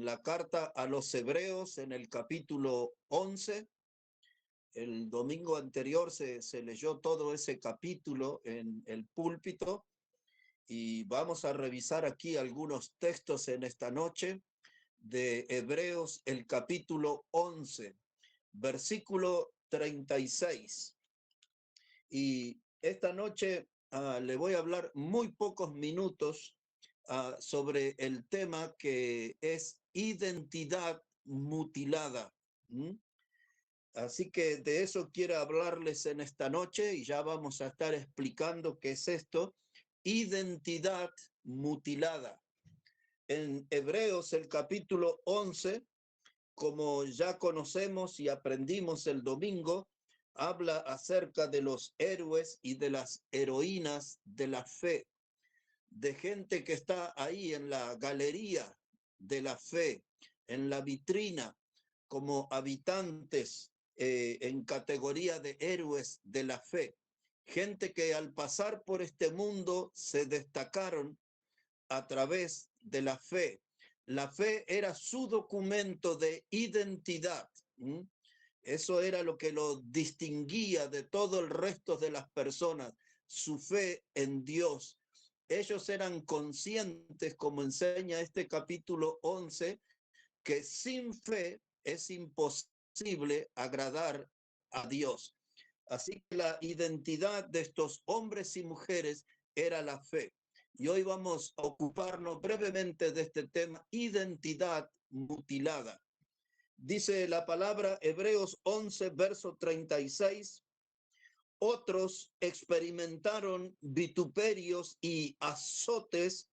en la carta a los Hebreos, en el capítulo 11. El domingo anterior se leyó todo ese capítulo en el púlpito y vamos a revisar aquí algunos textos en esta noche de Hebreos, el capítulo 11, versículo 36. Y esta noche le voy a hablar muy pocos minutos sobre el tema que es identidad mutilada. Así que de eso quiero hablarles en esta noche y ya vamos a estar explicando qué es esto, identidad mutilada. En Hebreos, el capítulo 11, como ya conocemos y aprendimos el domingo, habla acerca de los héroes y de las heroínas de la fe, de gente que está ahí en la galería de la fe, en la vitrina, como habitantes en categoría de héroes de la fe. Gente que al pasar por este mundo se destacaron a través de la fe. La fe era su documento de identidad. Eso era lo que lo distinguía de todo el resto de las personas, su fe en Dios. Ellos eran conscientes, como enseña este capítulo 11, que sin fe es imposible agradar a Dios. Así que la identidad de estos hombres y mujeres era la fe. Y hoy vamos a ocuparnos brevemente de este tema, identidad mutilada. Dice la palabra Hebreos 11, verso 36. Otros experimentaron vituperios y azotes,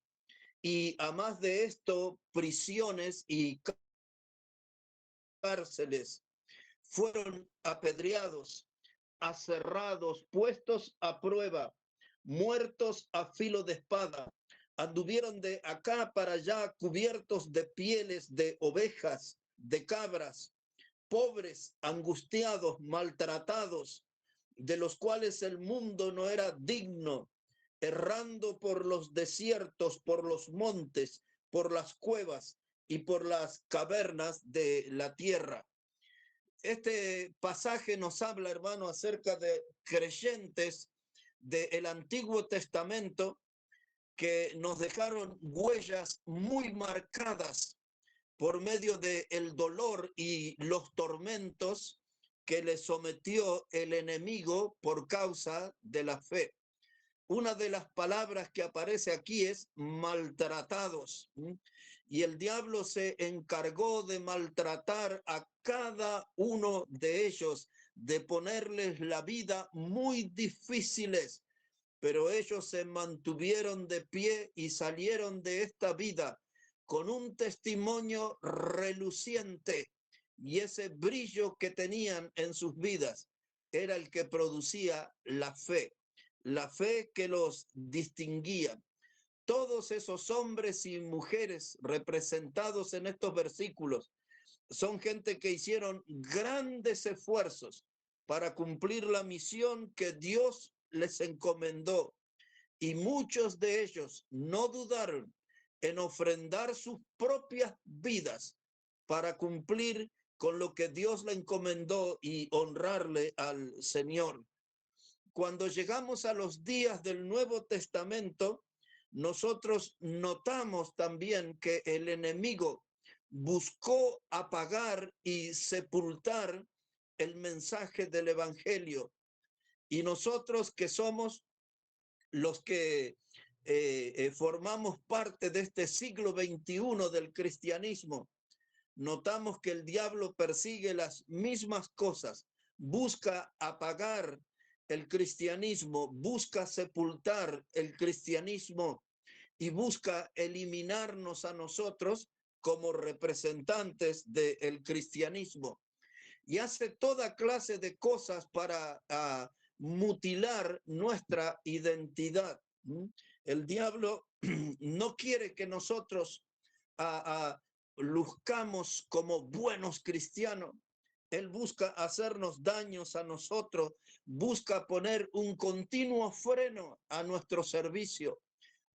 y a más de esto, prisiones y cárceles. Fueron apedreados, aserrados, puestos a prueba, muertos a filo de espada. Anduvieron de acá para allá cubiertos de pieles de ovejas, de cabras, pobres, angustiados, maltratados, de los cuales el mundo no era digno, errando por los desiertos, por los montes, por las cuevas y por las cavernas de la tierra. Este pasaje nos habla, hermano, acerca de creyentes del Antiguo Testamento que nos dejaron huellas muy marcadas por medio del dolor y los tormentos que le sometió el enemigo por causa de la fe. Una de las palabras que aparece aquí es maltratados. Y el diablo se encargó de maltratar a cada uno de ellos, de ponerles la vida muy difíciles, pero ellos se mantuvieron de pie y salieron de esta vida con un testimonio reluciente, y ese brillo que tenían en sus vidas era el que producía la fe que los distinguía. Todos esos hombres y mujeres representados en estos versículos son gente que hicieron grandes esfuerzos para cumplir la misión que Dios les encomendó, y muchos de ellos no dudaron en ofrendar sus propias vidas para cumplir con lo que Dios le encomendó y honrarle al Señor. Cuando llegamos a los días del Nuevo Testamento, nosotros notamos también que el enemigo buscó apagar y sepultar el mensaje del Evangelio. Y nosotros que somos los que formamos parte de este siglo XXI del cristianismo, notamos que el diablo persigue las mismas cosas, busca apagar el cristianismo, busca sepultar el cristianismo y busca eliminarnos a nosotros como representantes del cristianismo. Y hace toda clase de cosas para mutilar nuestra identidad. El diablo no quiere que nosotros luzcamos como buenos cristianos. Él busca hacernos daños a nosotros, busca poner un continuo freno a nuestro servicio.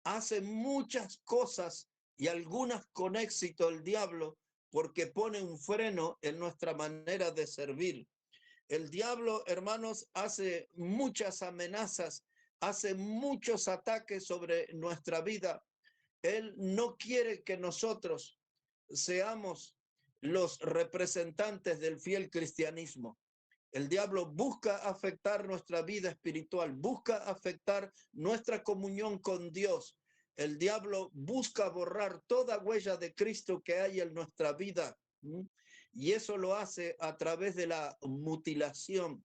Hace muchas cosas y algunas con éxito el diablo porque pone un freno en nuestra manera de servir. El diablo, hermanos, hace muchas amenazas, hace muchos ataques sobre nuestra vida. Él no quiere que nosotros seamos los representantes del fiel cristianismo. El diablo busca afectar nuestra vida espiritual, busca afectar nuestra comunión con Dios. El diablo busca borrar toda huella de Cristo que hay en nuestra vida. Y eso lo hace a través de la mutilación.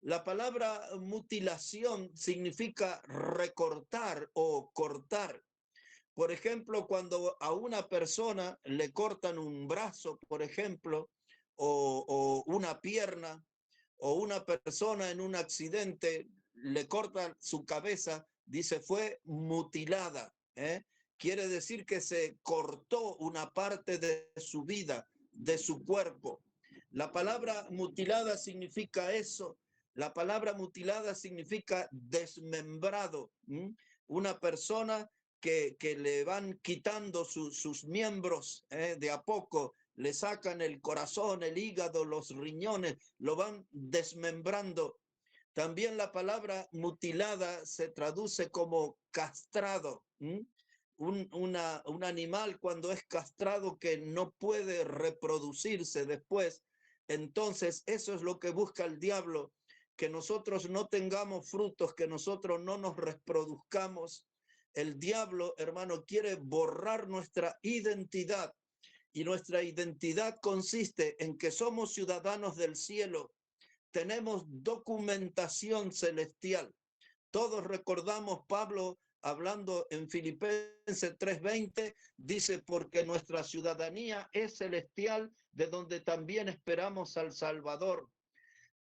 La palabra mutilación significa recortar o cortar. Por ejemplo, cuando a una persona le cortan un brazo, por ejemplo, o una pierna, o una persona en un accidente le cortan su cabeza, dice fue mutilada. Quiere decir que se cortó una parte de su vida, de su cuerpo. La palabra mutilada significa eso. La palabra mutilada significa desmembrado. Una persona que le van quitando sus miembros de a poco, le sacan el corazón, el hígado, los riñones, lo van desmembrando. También la palabra mutilada se traduce como castrado. Un animal cuando es castrado que no puede reproducirse después, entonces eso es lo que busca el diablo, que nosotros no tengamos frutos, que nosotros no nos reproduzcamos. El diablo, hermano, quiere borrar nuestra identidad. Y nuestra identidad consiste en que somos ciudadanos del cielo, tenemos documentación celestial. Todos recordamos Pablo hablando en Filipenses 3:20, dice, porque nuestra ciudadanía es celestial, de donde también esperamos al Salvador.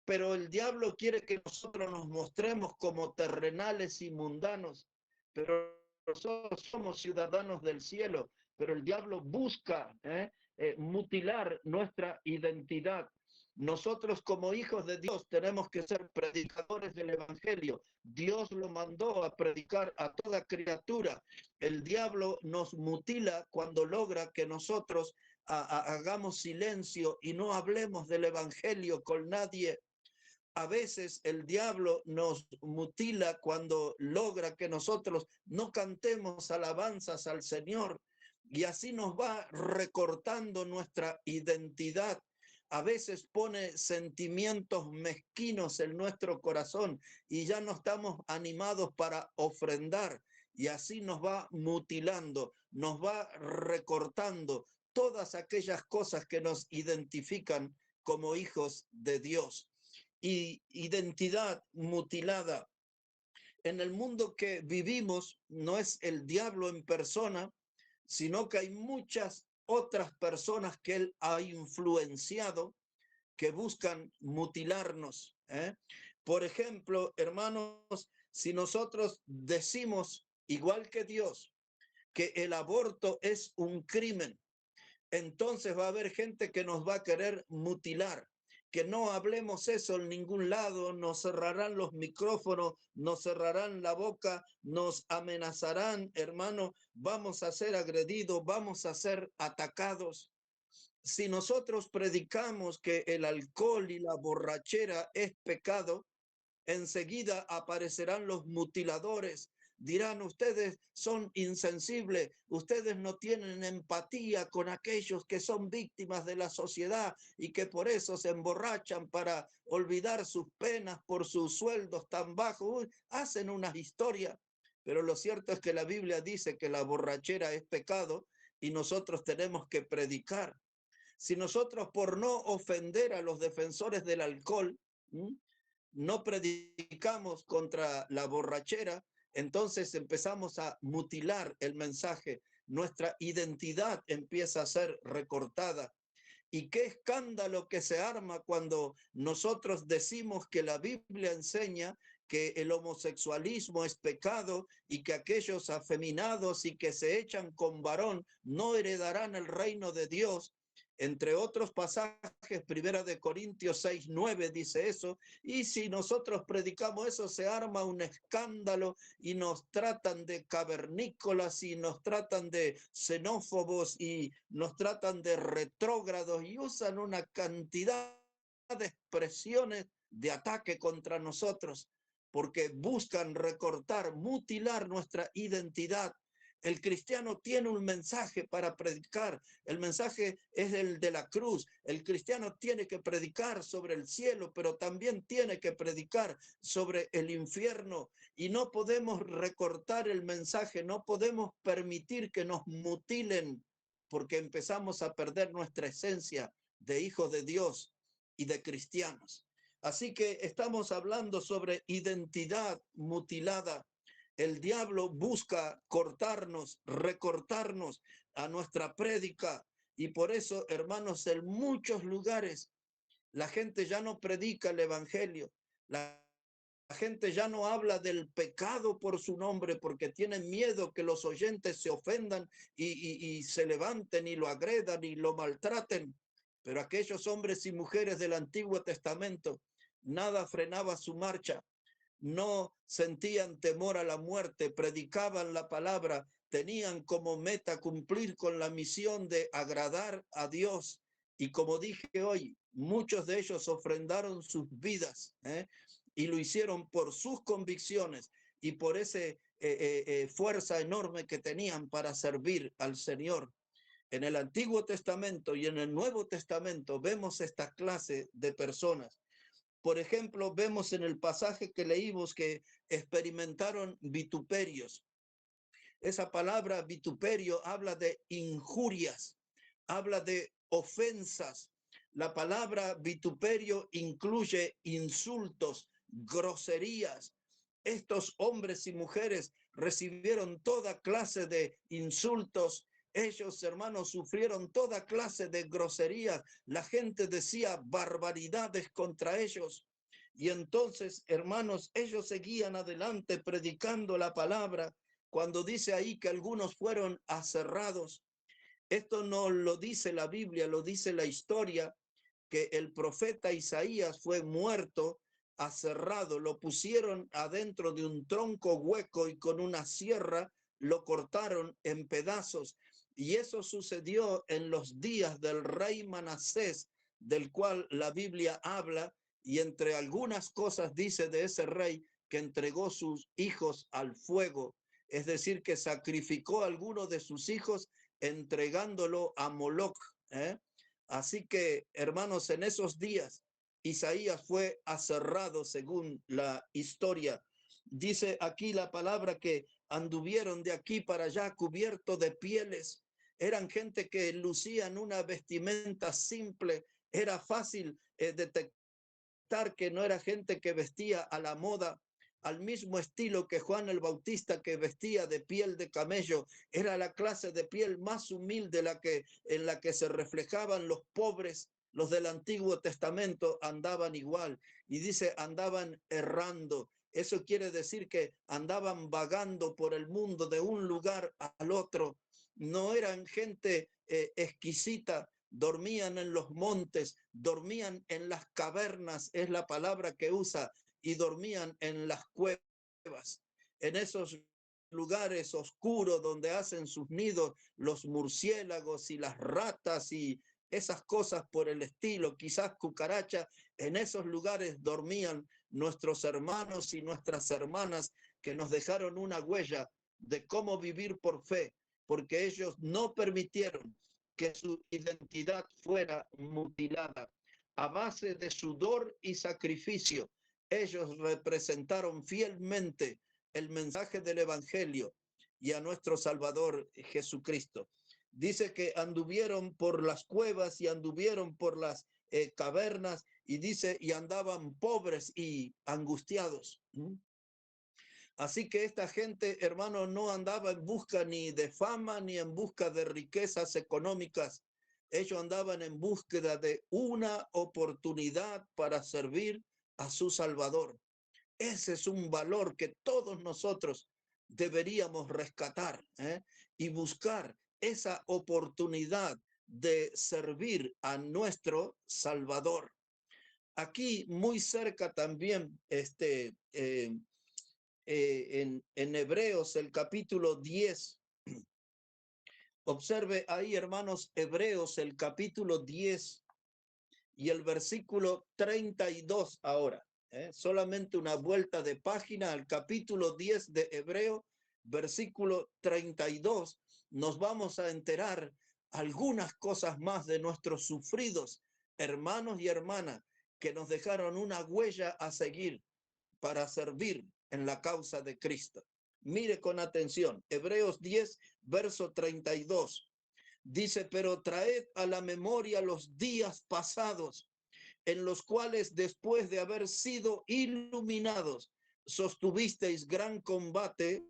Pero el diablo quiere que nosotros nos mostremos como terrenales y mundanos, pero nosotros somos ciudadanos del cielo, pero el diablo busca mutilar nuestra identidad. Nosotros como hijos de Dios tenemos que ser predicadores del evangelio. Dios lo mandó a predicar a toda criatura. El diablo nos mutila cuando logra que nosotros hagamos silencio y no hablemos del evangelio con nadie. A veces el diablo nos mutila cuando logra que nosotros no cantemos alabanzas al Señor, y así nos va recortando nuestra identidad. A veces pone sentimientos mezquinos en nuestro corazón y ya no estamos animados para ofrendar, y así nos va mutilando, nos va recortando todas aquellas cosas que nos identifican como hijos de Dios. Y identidad mutilada. En el mundo que vivimos no es el diablo en persona, sino que hay muchas otras personas que él ha influenciado que buscan mutilarnos. Por ejemplo, hermanos, si nosotros decimos, igual que Dios, que el aborto es un crimen, entonces va a haber gente que nos va a querer mutilar. Que no hablemos eso en ningún lado, nos cerrarán los micrófonos, nos cerrarán la boca, nos amenazarán, hermano, vamos a ser agredidos, vamos a ser atacados. Si nosotros predicamos que el alcohol y la borrachera es pecado, enseguida aparecerán los mutiladores. Dirán, ustedes son insensibles, ustedes no tienen empatía con aquellos que son víctimas de la sociedad y que por eso se emborrachan para olvidar sus penas por sus sueldos tan bajos. Hacen unas historias, pero lo cierto es que la Biblia dice que la borrachera es pecado y nosotros tenemos que predicar. Si nosotros, por no ofender a los defensores del alcohol, no predicamos contra la borrachera, entonces empezamos a mutilar el mensaje. Nuestra identidad empieza a ser recortada. Y qué escándalo que se arma cuando nosotros decimos que la Biblia enseña que el homosexualismo es pecado y que aquellos afeminados y que se echan con varón no heredarán el reino de Dios. Entre otros pasajes, Primera de Corintios 6:9 dice eso, y si nosotros predicamos eso, se arma un escándalo y nos tratan de cavernícolas y nos tratan de xenófobos y nos tratan de retrógrados y usan una cantidad de expresiones de ataque contra nosotros, porque buscan recortar, mutilar nuestra identidad. El cristiano tiene un mensaje para predicar. El mensaje es el de la cruz. El cristiano tiene que predicar sobre el cielo, pero también tiene que predicar sobre el infierno. Y no podemos recortar el mensaje, no podemos permitir que nos mutilen, porque empezamos a perder nuestra esencia de hijos de Dios y de cristianos. Así que estamos hablando sobre identidad mutilada. El diablo busca cortarnos, recortarnos a nuestra prédica. Y por eso, hermanos, en muchos lugares la gente ya no predica el evangelio. La gente ya no habla del pecado por su nombre porque tienen miedo que los oyentes se ofendan y se levanten y lo agredan y lo maltraten. Pero aquellos hombres y mujeres del Antiguo Testamento, nada frenaba su marcha. No sentían temor a la muerte, predicaban la palabra, tenían como meta cumplir con la misión de agradar a Dios. Y como dije hoy, muchos de ellos ofrendaron sus vidas, y lo hicieron por sus convicciones y por esa fuerza enorme que tenían para servir al Señor. En el Antiguo Testamento y en el Nuevo Testamento vemos esta clase de personas. Por ejemplo, vemos en el pasaje que leímos que experimentaron vituperios. Esa palabra vituperio habla de injurias, habla de ofensas. La palabra vituperio incluye insultos, groserías. Estos hombres y mujeres recibieron toda clase de insultos. Ellos, hermanos, sufrieron toda clase de groserías. La gente decía barbaridades contra ellos. Y entonces, hermanos, ellos seguían adelante predicando la palabra. Cuando dice ahí que algunos fueron aserrados, esto no lo dice la Biblia, lo dice la historia, que el profeta Isaías fue muerto, aserrado, lo pusieron adentro de un tronco hueco y con una sierra lo cortaron en pedazos. Y eso sucedió en los días del rey Manasés, del cual la Biblia habla, y entre algunas cosas dice de ese rey que entregó sus hijos al fuego, es decir, que sacrificó a alguno de sus hijos entregándolo a Moloch. Así que, hermanos, en esos días Isaías fue aserrado según la historia. Dice aquí la palabra que anduvieron de aquí para allá cubiertos de pieles. Eran gente que lucían una vestimenta simple. Era fácil detectar que no era gente que vestía a la moda, al mismo estilo que Juan el Bautista, que vestía de piel de camello. Era la clase de piel más humilde en la que se reflejaban los pobres. Los del Antiguo Testamento andaban igual. Y dice, andaban errando. Eso quiere decir que andaban vagando por el mundo de un lugar al otro. No eran gente exquisita, dormían en los montes, dormían en las cavernas, es la palabra que usa, y dormían en las cuevas, en esos lugares oscuros donde hacen sus nidos los murciélagos y las ratas y esas cosas por el estilo, quizás cucarachas. En esos lugares dormían nuestros hermanos y nuestras hermanas que nos dejaron una huella de cómo vivir por fe, porque ellos no permitieron que su identidad fuera mutilada. A base de sudor y sacrificio, ellos representaron fielmente el mensaje del Evangelio y a nuestro Salvador Jesucristo. Dice que anduvieron por las cuevas y anduvieron por las cavernas, y dice, y andaban pobres y angustiados. Así que esta gente, hermano, no andaba en busca ni de fama ni en busca de riquezas económicas. Ellos andaban en búsqueda de una oportunidad para servir a su Salvador. Ese es un valor que todos nosotros deberíamos rescatar, y buscar esa oportunidad de servir a nuestro Salvador. Aquí muy cerca también, en Hebreos, el capítulo 10. Observe ahí, hermanos, Hebreos, el capítulo 10 y el versículo 32 ahora. Solamente una vuelta de página al capítulo 10 de Hebreo, versículo 32. Nos vamos a enterar algunas cosas más de nuestros sufridos hermanos y hermanas que nos dejaron una huella a seguir para servir en la causa de Cristo. Mire con atención, Hebreos 10, verso 32. Dice, pero traed a la memoria los días pasados, en los cuales después de haber sido iluminados, sostuvisteis gran combate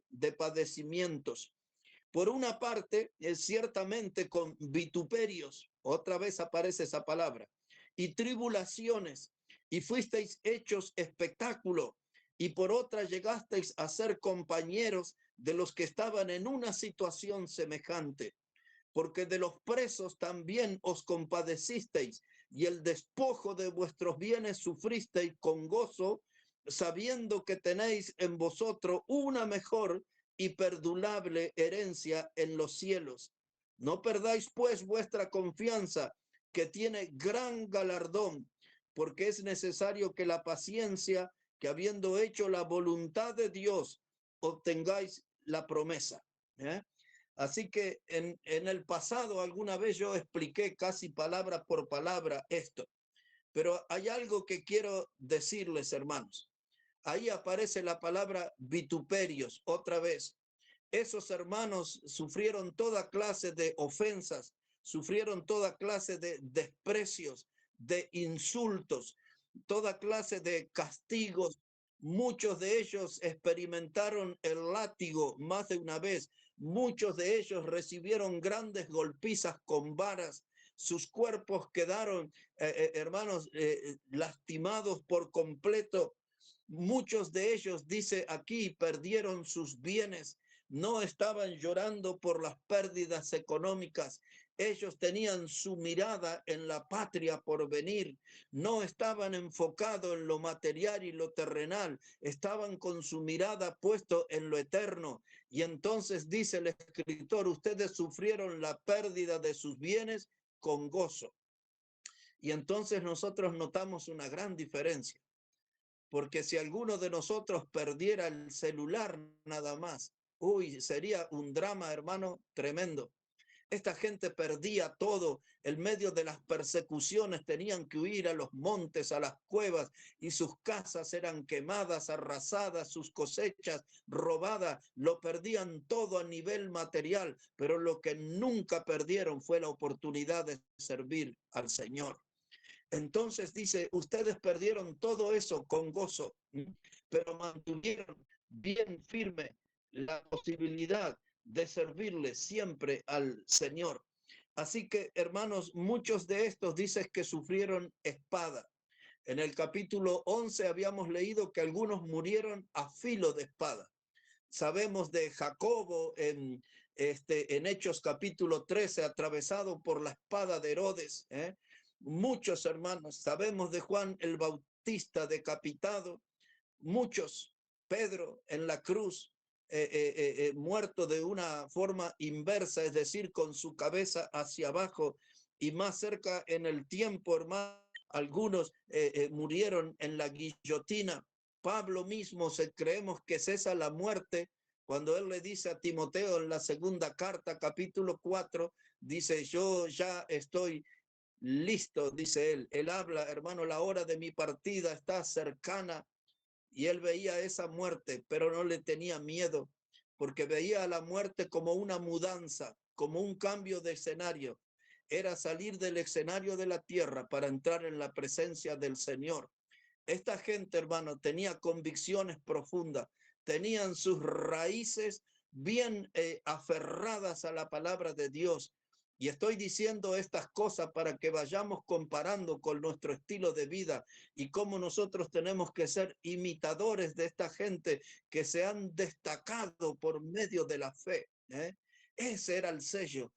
de padecimientos. Por una parte, ciertamente con vituperios, otra vez aparece esa palabra, y tribulaciones, y fuisteis hechos espectáculo, y por otra llegasteis a ser compañeros de los que estaban en una situación semejante, porque de los presos también os compadecisteis, y el despojo de vuestros bienes sufristeis con gozo, sabiendo que tenéis en vosotros una mejor y perdurable herencia en los cielos. No perdáis pues vuestra confianza, que tiene gran galardón, porque es necesario que la paciencia, que habiendo hecho la voluntad de Dios, obtengáis la promesa. Así que en el pasado alguna vez yo expliqué casi palabra por palabra esto, pero hay algo que quiero decirles, hermanos. Ahí aparece la palabra vituperios otra vez. Esos hermanos sufrieron toda clase de ofensas, sufrieron toda clase de desprecios, de insultos, toda clase de castigos. Muchos de ellos experimentaron el látigo más de una vez. Muchos de ellos recibieron grandes golpizas con varas. Sus cuerpos quedaron, hermanos, lastimados por completo. Muchos de ellos, dice aquí, perdieron sus bienes. No estaban llorando por las pérdidas económicas. Ellos tenían su mirada en la patria por venir. No estaban enfocados en lo material y lo terrenal. Estaban con su mirada puesto en lo eterno. Y entonces dice el escritor, ustedes sufrieron la pérdida de sus bienes con gozo. Y entonces nosotros notamos una gran diferencia. Porque si alguno de nosotros perdiera el celular nada más, uy, sería un drama, hermano, tremendo. Esta gente perdía todo en medio de las persecuciones, tenían que huir a los montes, a las cuevas, y sus casas eran quemadas, arrasadas, sus cosechas robadas, lo perdían todo a nivel material, pero lo que nunca perdieron fue la oportunidad de servir al Señor. Entonces dice, ustedes perdieron todo eso con gozo, pero mantuvieron bien firme la posibilidad de servirle siempre al Señor. Así que, hermanos, muchos de estos dicen que sufrieron espada. En el capítulo 11 habíamos leído que algunos murieron a filo de espada. Sabemos de Jacobo en Hechos capítulo 13, atravesado por la espada de Herodes. Muchos hermanos, sabemos de Juan el Bautista decapitado, muchos, Pedro en la cruz, muerto de una forma inversa, es decir, con su cabeza hacia abajo, y más cerca en el tiempo, hermano, algunos murieron en la guillotina. Pablo mismo, creemos que cesa la muerte cuando él le dice a Timoteo en la segunda carta, capítulo 4, dice, yo ya estoy listo, dice él. Él habla, hermano, la hora de mi partida está cercana, y él veía esa muerte, pero no le tenía miedo, porque veía a la muerte como una mudanza, como un cambio de escenario. Era salir del escenario de la tierra para entrar en la presencia del Señor. Esta gente, hermano, tenía convicciones profundas, tenían sus raíces bien aferradas a la palabra de Dios. Y estoy diciendo estas cosas para que vayamos comparando con nuestro estilo de vida y cómo nosotros tenemos que ser imitadores de esta gente que se han destacado por medio de la fe. Ese era el sello.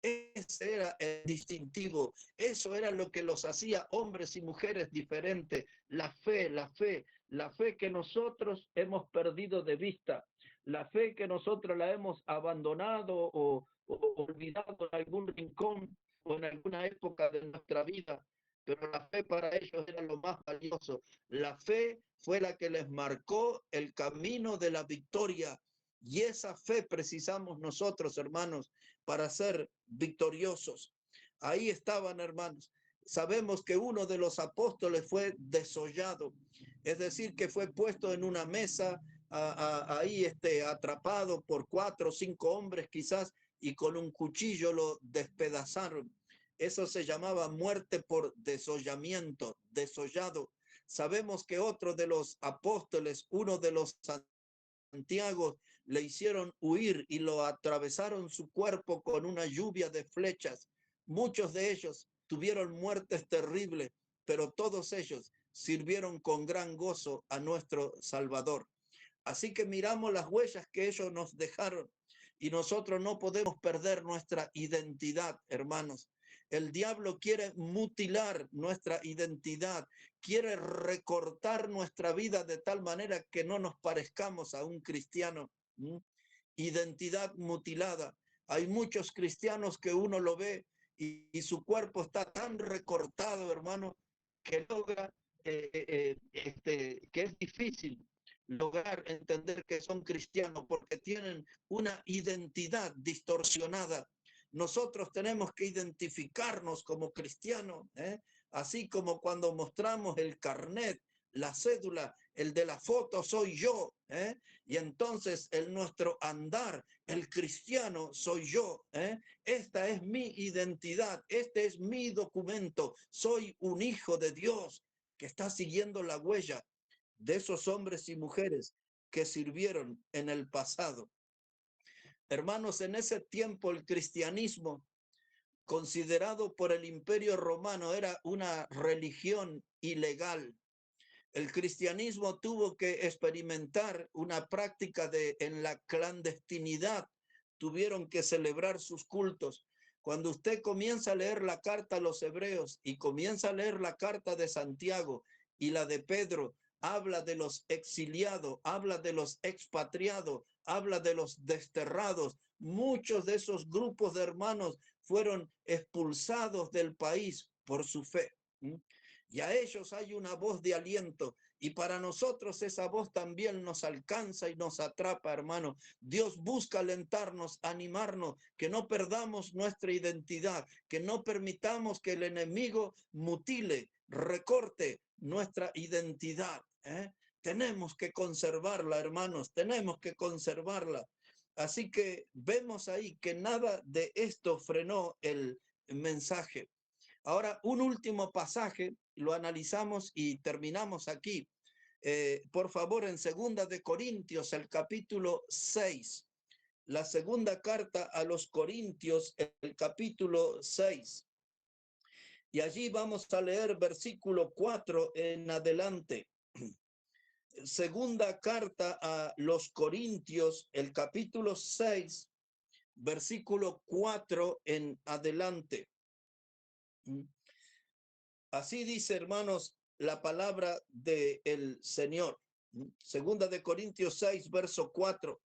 Ese era el distintivo, eso era lo que los hacía hombres y mujeres diferentes. La fe, la fe, la fe que nosotros hemos perdido de vista, la fe que nosotros la hemos abandonado o olvidado en algún rincón o en alguna época de nuestra vida, pero la fe para ellos era lo más valioso. La fe fue la que les marcó el camino de la victoria. Y esa fe precisamos nosotros, hermanos, para ser victoriosos. Ahí estaban, hermanos. Sabemos que uno de los apóstoles fue desollado, es decir, que fue puesto en una mesa, ahí atrapado por 4 o 5 hombres quizás, y con un cuchillo lo despedazaron. Eso se llamaba muerte por desollamiento, desollado. Sabemos que otro de los apóstoles, uno de los Santiago, le hicieron huir y lo atravesaron su cuerpo con una lluvia de flechas. Muchos de ellos tuvieron muertes terribles, pero todos ellos sirvieron con gran gozo a nuestro Salvador. Así que miramos las huellas que ellos nos dejaron y nosotros no podemos perder nuestra identidad, hermanos. El diablo quiere mutilar nuestra identidad, quiere recortar nuestra vida de tal manera que no nos parezcamos a un cristiano. Identidad mutilada. Hay muchos cristianos que uno lo ve y su cuerpo está tan recortado, hermano, que logra, que es difícil lograr entender que son cristianos porque tienen una identidad distorsionada. Nosotros tenemos que identificarnos como cristianos, así como cuando mostramos el carnet, la cédula, el de la foto soy yo, y entonces en nuestro andar, el cristiano soy yo, esta es mi identidad, este es mi documento, soy un hijo de Dios que está siguiendo la huella de esos hombres y mujeres que sirvieron en el pasado. Hermanos, en ese tiempo el cristianismo, considerado por el Imperio Romano, era una religión ilegal. El cristianismo tuvo que experimentar una práctica en la clandestinidad. Tuvieron que celebrar sus cultos. Cuando usted comienza a leer la carta a los hebreos y comienza a leer la carta de Santiago y la de Pedro, habla de los exiliados, habla de los expatriados, habla de los desterrados. Muchos de esos grupos de hermanos fueron expulsados del país por su fe. Y a ellos hay una voz de aliento. Y para nosotros esa voz también nos alcanza y nos atrapa, hermano. Dios busca alentarnos, animarnos, que no perdamos nuestra identidad, que no permitamos que el enemigo mutile, recorte nuestra identidad. Tenemos que conservarla, hermanos, tenemos que conservarla. Así que vemos ahí que nada de esto frenó el mensaje. Ahora, un último pasaje, lo analizamos y terminamos aquí. Por favor, en 2 de Corintios, el capítulo 6. La segunda carta a los Corintios, el capítulo 6. Y allí vamos a leer versículo 4 en adelante. Segunda carta a los Corintios, el capítulo 6, versículo 4 en adelante. Así dice, hermanos, la palabra del Señor. Segunda de Corintios 6, verso 4.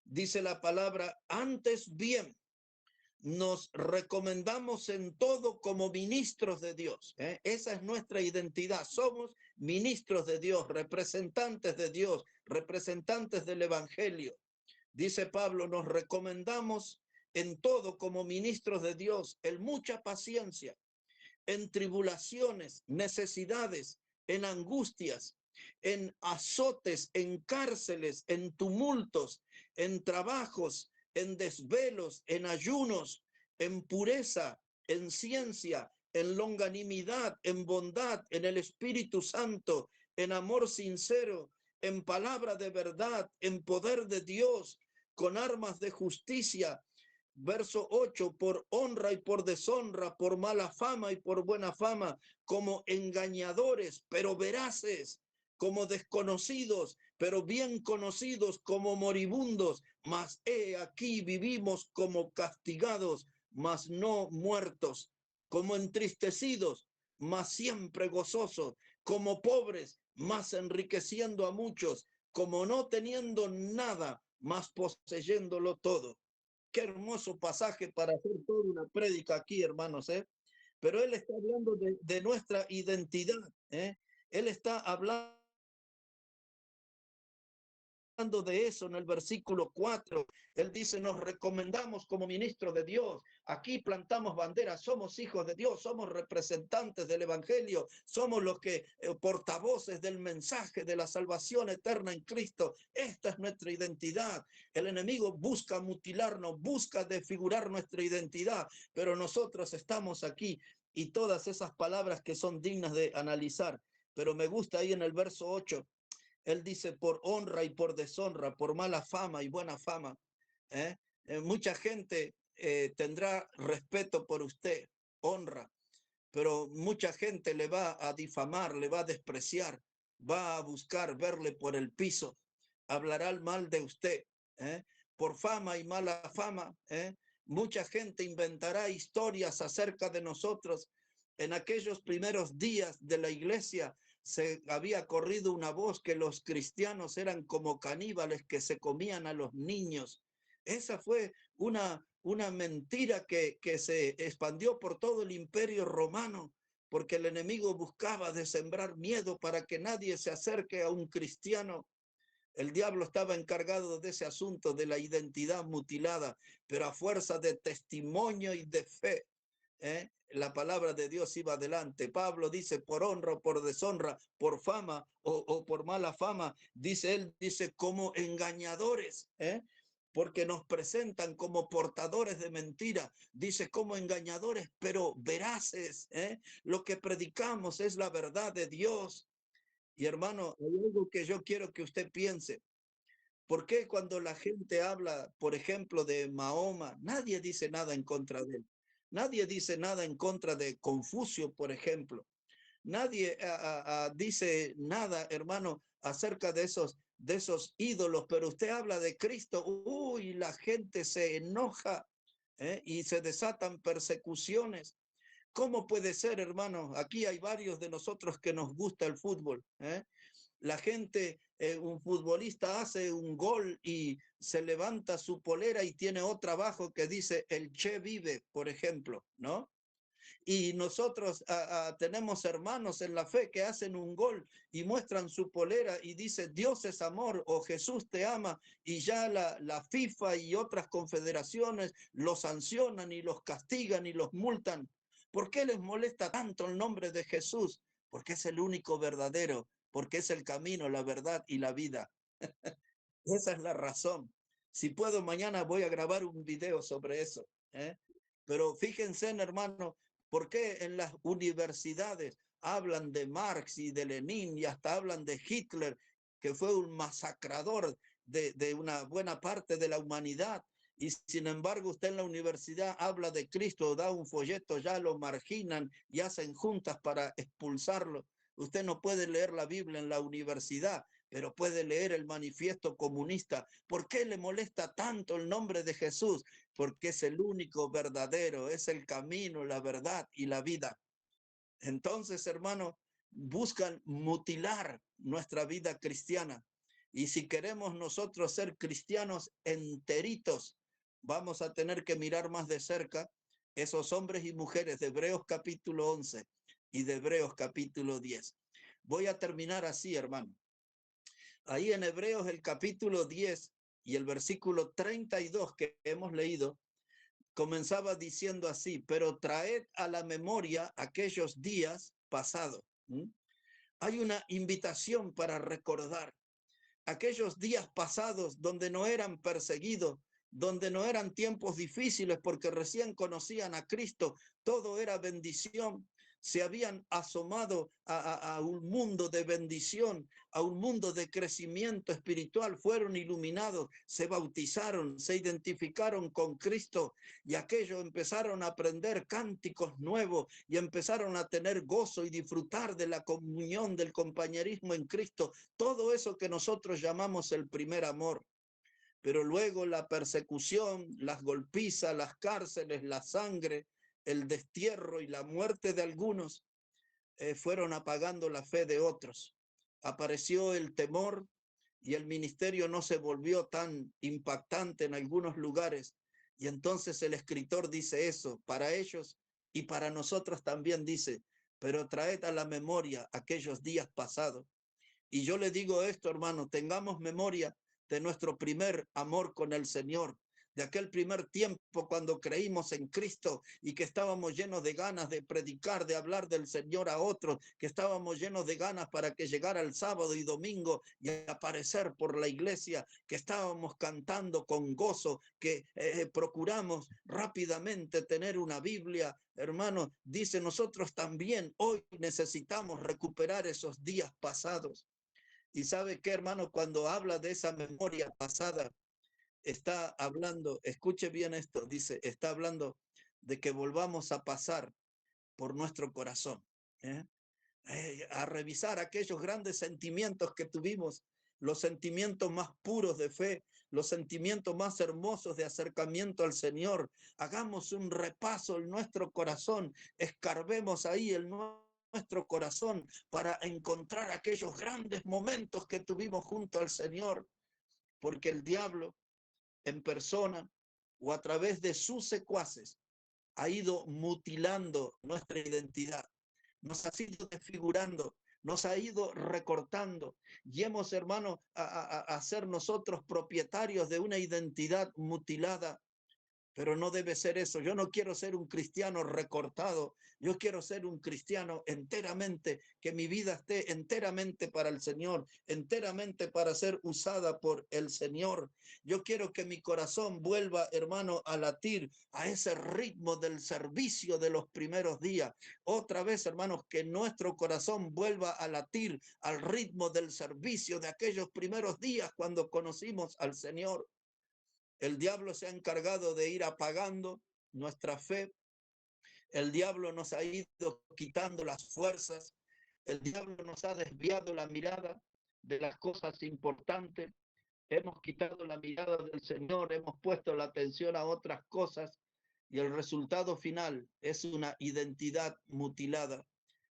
Dice la palabra, antes bien, nos recomendamos en todo como ministros de Dios. Esa es nuestra identidad. Somos ministros de Dios, representantes de Dios, representantes del Evangelio. Dice Pablo, nos recomendamos en todo como ministros de Dios, en mucha paciencia, en tribulaciones, necesidades, en angustias, en azotes, en cárceles, en tumultos, en trabajos, en desvelos, en ayunos, en pureza, en ciencia, en longanimidad, en bondad, en el Espíritu Santo, en amor sincero, en palabra de verdad, en poder de Dios, con armas de justicia. Verso 8, por honra y por deshonra, por mala fama y por buena fama, como engañadores, pero veraces, como desconocidos, pero bien conocidos, como moribundos, mas he aquí vivimos como castigados, mas no muertos, como entristecidos, mas siempre gozosos, como pobres, mas enriqueciendo a muchos, como no teniendo nada, mas poseyéndolo todo. Qué hermoso pasaje para hacer toda una prédica aquí, hermanos, ¿eh? Pero él está hablando de nuestra identidad, ¿eh? Él está hablando de eso en el versículo 4. Él dice, nos recomendamos como ministros de Dios. Aquí plantamos banderas, somos hijos de Dios, somos representantes del Evangelio, somos los que portavoces del mensaje de la salvación eterna en Cristo. Esta es nuestra identidad. El enemigo busca mutilarnos, busca desfigurar nuestra identidad, pero nosotros estamos aquí y todas esas palabras que son dignas de analizar. Pero me gusta ahí en el verso 8. Él dice por honra y por deshonra, por mala fama y buena fama. ¿eh? Mucha gente tendrá respeto por usted, honra, pero mucha gente le va a difamar, le va a despreciar, va a buscar verle por el piso, hablará mal de usted, ¿eh? Por fama y mala fama. Mucha gente inventará historias acerca de nosotros. En aquellos primeros días de la iglesia se había corrido una voz que los cristianos eran como caníbales que se comían a los niños. Esa fue una mentira que se expandió por todo el imperio romano, porque el enemigo buscaba de sembrar miedo para que nadie se acerque a un cristiano. El diablo estaba encargado de ese asunto de la identidad mutilada, pero a fuerza de testimonio y de fe, la palabra de Dios iba adelante. Pablo dice por honra o por deshonra, por fama o por mala fama, dice él, dice como engañadores, porque nos presentan como portadores de mentira, dice como engañadores, pero veraces. Lo que predicamos es la verdad de Dios. Y hermano, hay algo que yo quiero que usted piense. ¿Por qué cuando la gente habla, por ejemplo, de Mahoma, nadie dice nada en contra de él? Nadie dice nada en contra de Confucio, por ejemplo. Nadie dice nada, hermano, acerca de esos ídolos, pero usted habla de Cristo, uy, la gente se enoja, y se desatan persecuciones. ¿Cómo puede ser, hermano? Aquí hay varios de nosotros que nos gusta el fútbol. La gente, un futbolista hace un gol y se levanta su polera y tiene otra abajo que dice el Che vive, por ejemplo, ¿no? Y nosotros tenemos hermanos en la fe que hacen un gol y muestran su polera y dice Dios es amor o Jesús te ama, y ya la FIFA y otras confederaciones los sancionan y los castigan y los multan. ¿Por qué les molesta tanto el nombre de Jesús? Porque es el único verdadero, porque es el camino, la verdad y la vida. Esa es la razón. Si puedo, mañana voy a grabar un video sobre eso. Pero fíjense, hermano, ¿por qué en las universidades hablan de Marx y de Lenin y hasta hablan de Hitler, que fue un masacrador de una buena parte de la humanidad? Y sin embargo, usted en la universidad habla de Cristo, da un folleto, ya lo marginan y hacen juntas para expulsarlo. Usted no puede leer la Biblia en la universidad, pero puede leer el manifiesto comunista. ¿Por qué le molesta tanto el nombre de Jesús? Porque es el único verdadero, es el camino, la verdad y la vida. Entonces, hermano, buscan mutilar nuestra vida cristiana. Y si queremos nosotros ser cristianos enteritos, vamos a tener que mirar más de cerca esos hombres y mujeres de Hebreos capítulo 11 y de Hebreos capítulo 10. Voy a terminar así, hermano. Ahí en Hebreos el capítulo 10 y el versículo 32 que hemos leído, comenzaba diciendo así, pero traed a la memoria aquellos días pasados. Hay una invitación para recordar aquellos días pasados donde no eran perseguidos, donde no eran tiempos difíciles porque recién conocían a Cristo, todo era bendición. Se habían asomado a un mundo de bendición, a un mundo de crecimiento espiritual, fueron iluminados, se bautizaron, se identificaron con Cristo, y aquellos empezaron a aprender cánticos nuevos y empezaron a tener gozo y disfrutar de la comunión, del compañerismo en Cristo, todo eso que nosotros llamamos el primer amor. pero luego la persecución, las golpizas, las cárceles, la sangre, el destierro y la muerte de algunos fueron apagando la fe de otros. Apareció el temor y el ministerio no se volvió tan impactante en algunos lugares. Y entonces el escritor dice eso, para ellos y para nosotros también dice, pero traed a la memoria aquellos días pasados. Y yo le digo esto, hermano, tengamos memoria de nuestro primer amor con el Señor, de aquel primer tiempo cuando creímos en Cristo y que estábamos llenos de ganas de predicar, de hablar del Señor a otros, que estábamos llenos de ganas para que llegara el sábado y domingo y aparecer por la iglesia, que estábamos cantando con gozo, que procuramos rápidamente tener una Biblia. Hermano, dice, nosotros también hoy necesitamos recuperar esos días pasados. Y sabe qué, hermano, cuando habla de esa memoria pasada, está hablando, escuche bien esto, dice, está hablando de que volvamos a pasar por nuestro corazón, ¿eh? A revisar aquellos grandes sentimientos que tuvimos, los sentimientos más puros de fe, los sentimientos más hermosos de acercamiento al Señor. Hagamos un repaso en nuestro corazón, escarbemos ahí el nuestro corazón para encontrar aquellos grandes momentos que tuvimos junto al Señor, porque el diablo en persona o a través de sus secuaces ha ido mutilando nuestra identidad, nos ha ido desfigurando, nos ha ido recortando y hemos, hermano, a ser nosotros propietarios de una identidad mutilada. Pero no debe ser eso. Yo no quiero ser un cristiano recortado. Yo quiero ser un cristiano enteramente, que mi vida esté enteramente para el Señor, enteramente para ser usada por el Señor. Yo quiero que mi corazón vuelva, hermano, a latir a ese ritmo del servicio de los primeros días. Otra vez, hermanos, que nuestro corazón vuelva a latir al ritmo del servicio de aquellos primeros días cuando conocimos al Señor. El diablo se ha encargado de ir apagando nuestra fe. El diablo nos ha ido quitando las fuerzas. El diablo nos ha desviado la mirada de las cosas importantes. Hemos quitado la mirada del Señor, hemos puesto la atención a otras cosas y el resultado final es una identidad mutilada.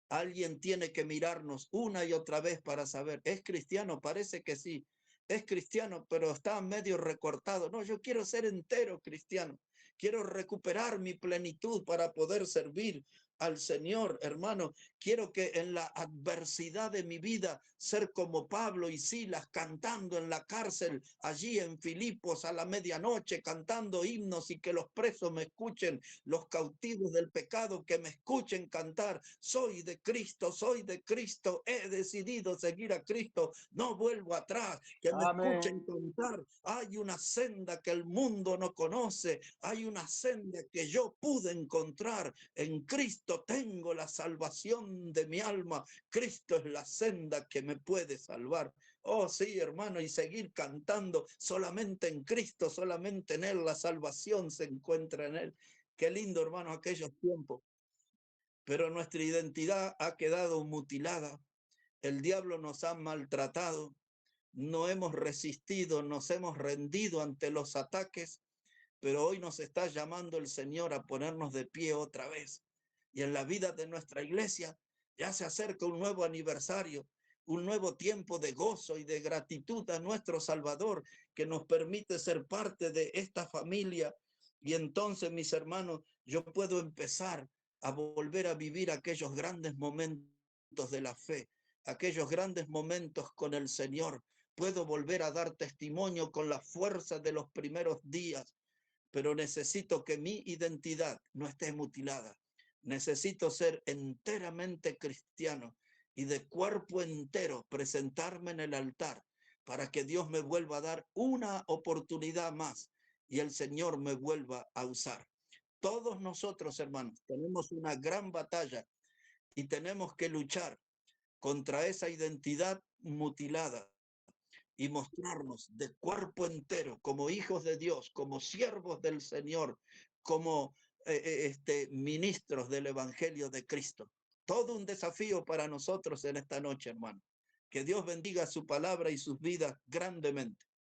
Alguien tiene que mirarnos una y otra vez para saber, ¿es cristiano? Parece que sí. Es cristiano, pero está medio recortado. No, yo quiero ser entero cristiano. Quiero recuperar mi plenitud para poder servir al Señor, hermano. Quiero que en la adversidad de mi vida ser como Pablo y Silas cantando en la cárcel, allí en Filipos a la medianoche, cantando himnos y que los presos me escuchen, los cautivos del pecado que me escuchen cantar. Soy de Cristo, he decidido seguir a Cristo, no vuelvo atrás, que me escuchen cantar. Hay una senda que el mundo no conoce, hay una senda que yo pude encontrar. En Cristo tengo la salvación de mi alma. Cristo es la senda que me puede salvar. Oh, sí, hermano, y seguir cantando solamente en Cristo, solamente en Él, la salvación se encuentra en Él. Qué lindo, hermano, aquellos tiempos. Pero nuestra identidad ha quedado mutilada. El diablo nos ha maltratado. No hemos resistido, nos hemos rendido ante los ataques, pero hoy nos está llamando el Señor a ponernos de pie otra vez. Y en la vida de nuestra iglesia ya se acerca un nuevo aniversario, un nuevo tiempo de gozo y de gratitud a nuestro Salvador, que nos permite ser parte de esta familia. Y entonces, mis hermanos, yo puedo empezar a volver a vivir aquellos grandes momentos de la fe, aquellos grandes momentos con el Señor. Puedo volver a dar testimonio con la fuerza de los primeros días, pero necesito que mi identidad no esté mutilada. Necesito ser enteramente cristiano y de cuerpo entero presentarme en el altar para que Dios me vuelva a dar una oportunidad más y el Señor me vuelva a usar. Todos nosotros, hermanos, tenemos una gran batalla y tenemos que luchar contra esa identidad mutilada y mostrarnos de cuerpo entero como hijos de Dios, como siervos del Señor, como ministros del Evangelio de Cristo. Todo un desafío para nosotros en esta noche, hermano. Que Dios bendiga su palabra y sus vidas grandemente.